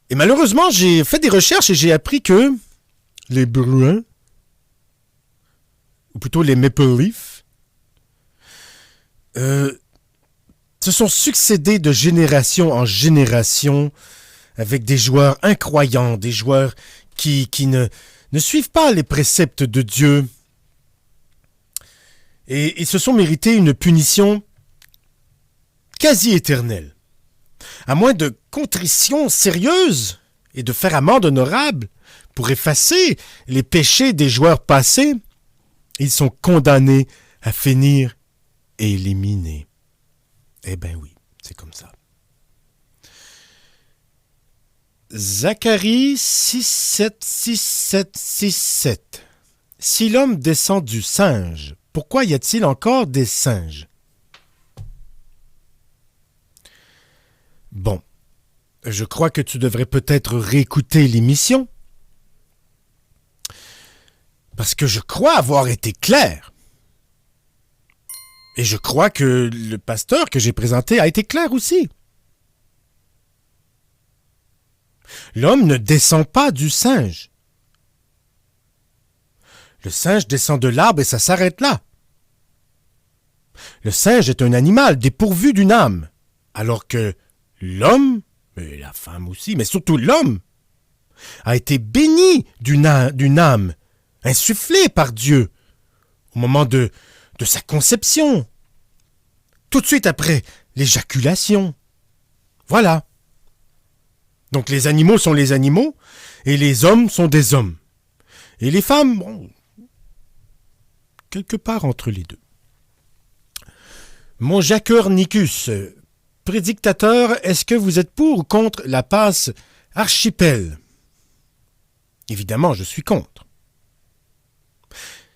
S2: Et malheureusement, j'ai fait des recherches et j'ai appris que les Bruins, ou plutôt les Maple Leafs, se sont succédés de génération en génération avec des joueurs incroyants, des joueurs qui ne suivent pas les préceptes de Dieu. Et ils se sont mérités une punition quasi éternelle. À moins de contrition sérieuse et de faire amende honorable pour effacer les péchés des joueurs passés, ils sont condamnés à finir éliminés. Eh bien oui, c'est comme ça. Zacharie 676767. Si l'homme descend du singe, pourquoi y a-t-il encore des singes? Bon, je crois que tu devrais peut-être réécouter l'émission. Parce que je crois avoir été clair. Et je crois que le pasteur que j'ai présenté a été clair aussi. L'homme ne descend pas du singe. Le singe descend de l'arbre et ça s'arrête là. Le singe est un animal dépourvu d'une âme, alors que l'homme, et la femme aussi, mais surtout l'homme, a été béni d'une âme insufflée par Dieu au moment de sa conception, tout de suite après l'éjaculation. Voilà. Donc les animaux sont les animaux et les hommes sont des hommes. Et les femmes, bon, quelque part entre les deux. Mon Jacournicus, prédictateur, est-ce que vous êtes pour ou contre la passe archipel? Évidemment, je suis contre.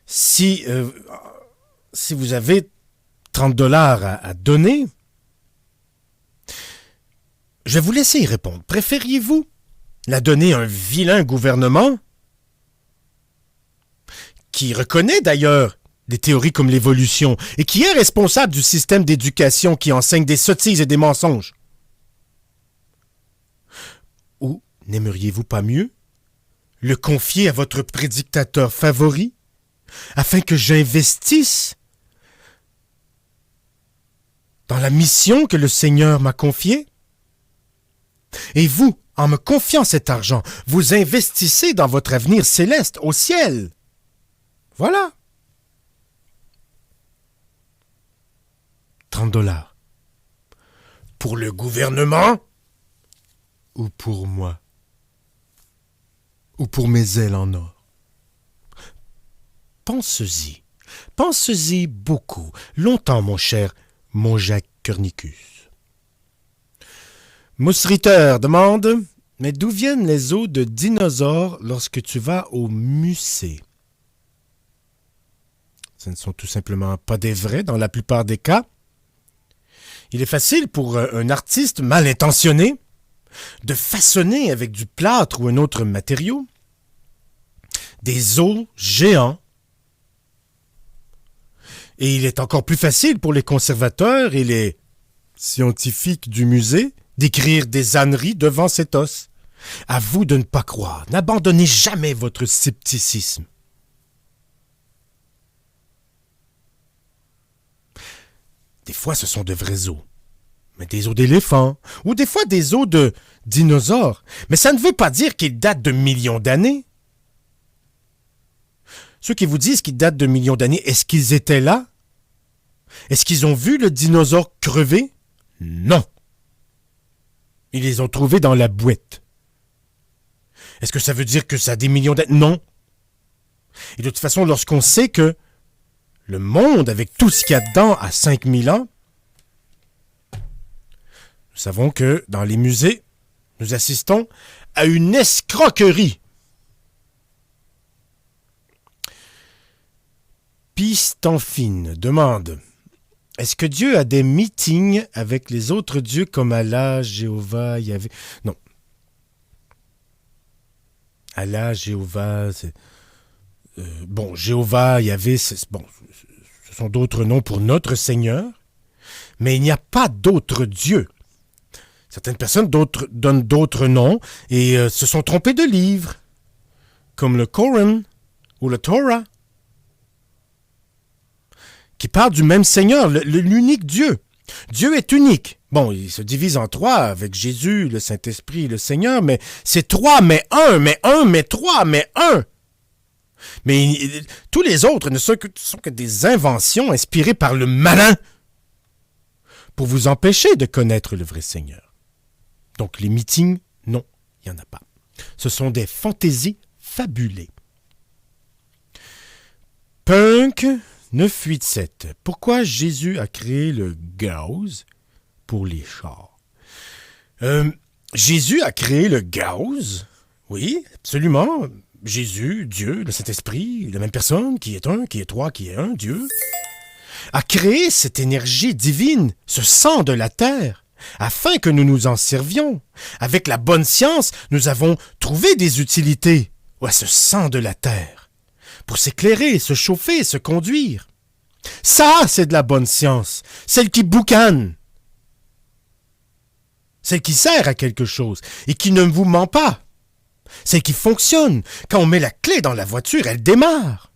S2: Si vous avez 30 $ à donner, je vais vous laisser y répondre. Préfériez-vous la donner à un vilain gouvernement qui reconnaît d'ailleurs des théories comme l'évolution et qui est responsable du système d'éducation qui enseigne des sottises et des mensonges? Ou n'aimeriez-vous pas mieux le confier à votre prédictateur favori afin que j'investisse dans la mission que le Seigneur m'a confiée? Et vous, en me confiant cet argent, vous investissez dans votre avenir céleste au ciel. Voilà. 30 $. Pour le gouvernement ou pour moi? Ou pour mes ailes en or? Pensez-y. Pensez-y beaucoup. Longtemps, mon cher Jacournicus. Moussriteur demande, mais d'où viennent les os de dinosaures lorsque tu vas au musée? Ce ne sont tout simplement pas des vrais dans la plupart des cas. Il est facile pour un artiste mal intentionné de façonner avec du plâtre ou un autre matériau des os géants. Et il est encore plus facile pour les conservateurs et les scientifiques du musée d'écrire des âneries devant cet os. À vous de ne pas croire. N'abandonnez jamais votre scepticisme. Des fois, ce sont de vrais os. Mais des os d'éléphants. Ou des fois, des os de dinosaures. Mais ça ne veut pas dire qu'ils datent de millions d'années. Ceux qui vous disent qu'ils datent de millions d'années, est-ce qu'ils étaient là? Est-ce qu'ils ont vu le dinosaure crever? Non. Ils les ont trouvés dans la boîte. Est-ce que ça veut dire que ça a des millions d'années? Non. Et de toute façon, lorsqu'on sait que le monde, avec tout ce qu'il y a dedans, a 5000 ans, nous savons que dans les musées, nous assistons à une escroquerie. Pistanfine demande, est-ce que Dieu a des meetings avec les autres dieux comme Allah, Jéhovah, Yahvé? Non. Allah, Jéhovah, Jéhovah, Yahvé, ce sont d'autres noms pour notre Seigneur, mais il n'y a pas d'autres dieux. Certaines personnes donnent d'autres noms et se sont trompés de livres, comme le Coran ou le Torah, qui parlent du même Seigneur, l'unique Dieu. Dieu est unique. Bon, il se divise en trois avec Jésus, le Saint-Esprit, le Seigneur, mais c'est trois, mais trois, mais un. Mais tous les autres ne sont que des inventions inspirées par le malin pour vous empêcher de connaître le vrai Seigneur. Donc les meetings, non, il n'y en a pas. Ce sont des fantaisies fabulées. Punk 987. Pourquoi Jésus a créé le gaz pour les chars? Jésus a créé le gaz? Oui, absolument. Jésus, Dieu, le Saint-Esprit, la même personne, qui est un, qui est trois, qui est un, Dieu, a créé cette énergie divine, ce sang de la terre, afin que nous nous en servions. Avec la bonne science, nous avons trouvé des utilités à ce sang de la terre, pour s'éclairer, se chauffer, se conduire. Ça, c'est de la bonne science, celle qui boucane, celle qui sert à quelque chose et qui ne vous ment pas. Celle qui fonctionne. Quand on met la clé dans la voiture, elle démarre.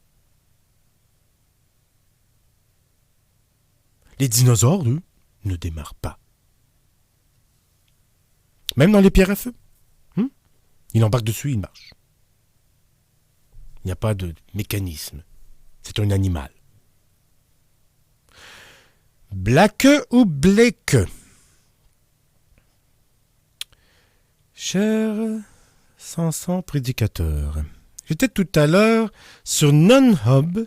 S2: Les dinosaures, eux, ne démarrent pas. Même dans les pierres à feu. Il embarque dessus, il marche. Il n'y a pas de mécanisme. C'est un animal. Blake ou Blake? Cher Samson prédicateur, j'étais tout à l'heure sur NonHub.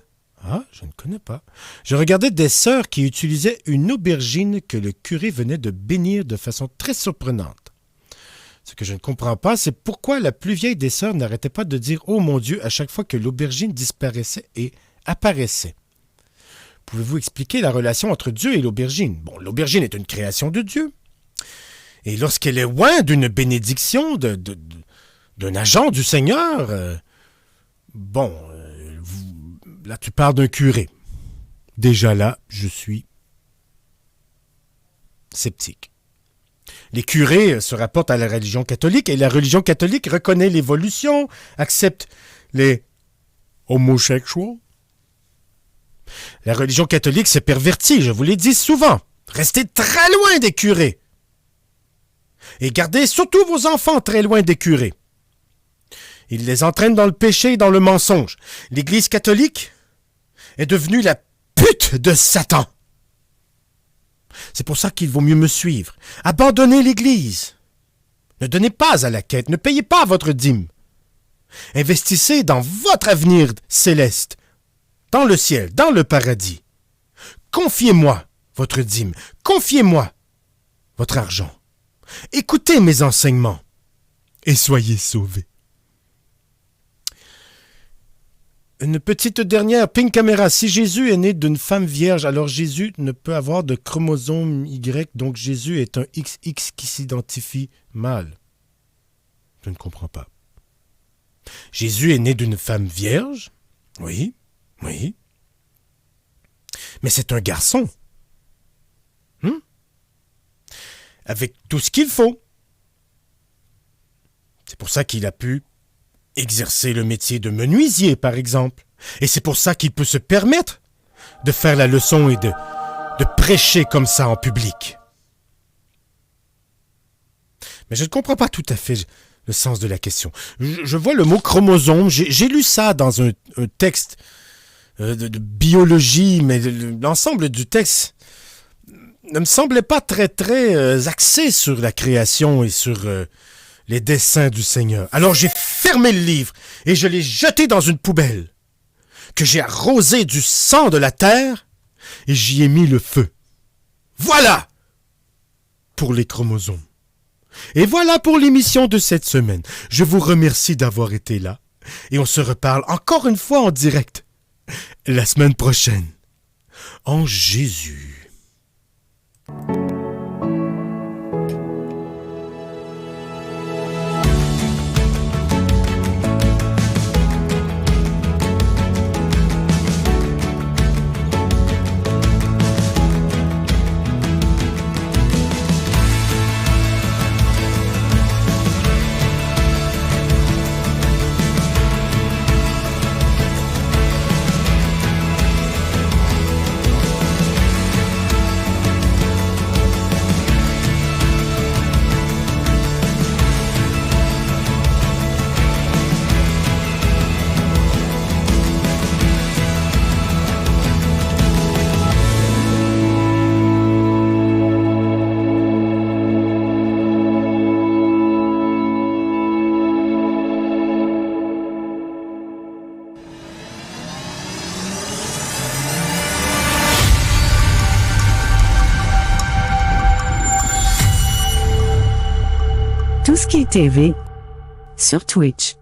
S2: Ah, je ne connais pas. Je regardais des sœurs qui utilisaient une aubergine que le curé venait de bénir de façon très surprenante. Ce que je ne comprends pas, c'est pourquoi la plus vieille des sœurs n'arrêtait pas de dire « Oh mon Dieu » à chaque fois que l'aubergine disparaissait et apparaissait. Pouvez-vous expliquer la relation entre Dieu et l'aubergine? Bon, l'aubergine est une création de Dieu. Et lorsqu'elle est loin d'une bénédiction, d'un agent du Seigneur, là tu parles d'un curé. Déjà là, je suis sceptique. Les curés se rapportent à la religion catholique et la religion catholique reconnaît l'évolution, accepte les homosexuels. La religion catholique s'est pervertie, je vous l'ai dit souvent. Restez très loin des curés. Et gardez surtout vos enfants très loin des curés. Ils les entraînent dans le péché et dans le mensonge. L'Église catholique est devenue la pute de Satan. C'est pour ça qu'il vaut mieux me suivre. Abandonnez l'Église. Ne donnez pas à la quête, ne payez pas votre dîme. Investissez dans votre avenir céleste, dans le ciel, dans le paradis. Confiez-moi votre dîme, confiez-moi votre argent. Écoutez mes enseignements et soyez sauvés. Une petite dernière, Pink Camera. Si Jésus est né d'une femme vierge, alors Jésus ne peut avoir de chromosome Y, donc Jésus est un XX qui s'identifie mâle. Je ne comprends pas. Jésus est né d'une femme vierge? Oui, oui. Mais c'est un garçon. Avec tout ce qu'il faut. C'est pour ça qu'il a pu exercer le métier de menuisier, par exemple. Et c'est pour ça qu'il peut se permettre de faire la leçon et de prêcher comme ça en public. Mais je ne comprends pas tout à fait le sens de la question. Je vois le mot chromosome, j'ai lu ça dans un texte de biologie, mais l'ensemble du texte ne me semblait pas très axé sur la création et sur les desseins du Seigneur. Alors j'ai fermé le livre et je l'ai jeté dans une poubelle que j'ai arrosé du sang de la terre et j'y ai mis le feu. Voilà pour les chromosomes. Et voilà pour l'émission de cette semaine. Je vous remercie d'avoir été là et on se reparle encore une fois en direct la semaine prochaine. En Jésus.
S9: Tout ce qui est TV sur Twitch.